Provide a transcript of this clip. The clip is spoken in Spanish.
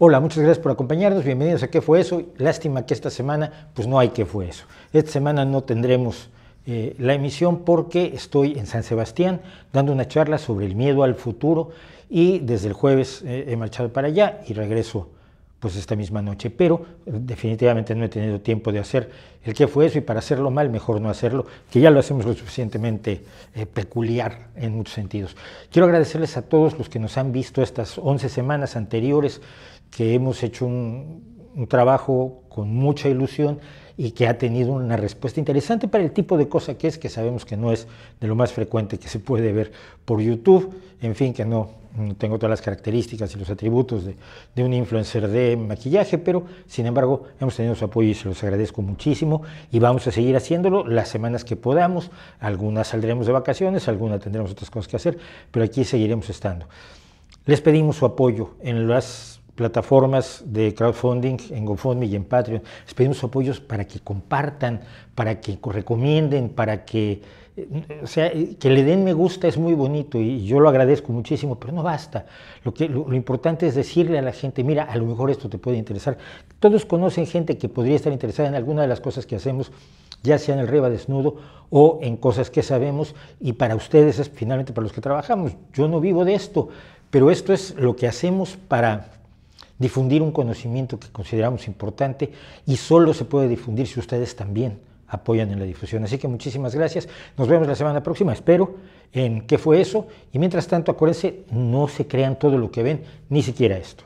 Hola, muchas gracias por acompañarnos, bienvenidos a ¿Qué fue eso? Lástima que esta semana pues no hay ¿Qué fue eso? Esta semana no tendremos la emisión porque estoy en San Sebastián dando una charla sobre el miedo al futuro y desde el jueves he marchado para allá y regreso pues esta misma noche, pero definitivamente no he tenido tiempo de hacer el qué fue eso y para hacerlo mal mejor no hacerlo, que ya lo hacemos lo suficientemente peculiar en muchos sentidos. Quiero agradecerles a todos los que nos han visto estas 11 semanas anteriores, que hemos hecho un trabajo con mucha ilusión y que ha tenido una respuesta interesante para el tipo de cosa que es, que sabemos que no es de lo más frecuente que se puede ver por YouTube, en fin, que no tengo todas las características y los atributos de un influencer de maquillaje, pero sin embargo hemos tenido su apoyo y se los agradezco muchísimo y vamos a seguir haciéndolo las semanas que podamos. Algunas saldremos de vacaciones, algunas tendremos otras cosas que hacer, pero aquí seguiremos estando. Les pedimos su apoyo en las plataformas de crowdfunding, en GoFundMe y en Patreon. Les pedimos su apoyo para que compartan, para que recomienden, para que, que le den me gusta es muy bonito y yo lo agradezco muchísimo, pero no basta. Lo importante es decirle a la gente, mira, a lo mejor esto te puede interesar. Todos conocen gente que podría estar interesada en alguna de las cosas que hacemos, ya sea en el Reba Desnudo o en cosas que sabemos, y para ustedes es finalmente para los que trabajamos. Yo no vivo de esto, pero esto es lo que hacemos para difundir un conocimiento que consideramos importante y solo se puede difundir si ustedes también apoyan en la difusión. Así que muchísimas gracias. Nos vemos la semana próxima, espero, en ¿Qué fue eso? Y mientras tanto, acuérdense, no se crean todo lo que ven, ni siquiera esto.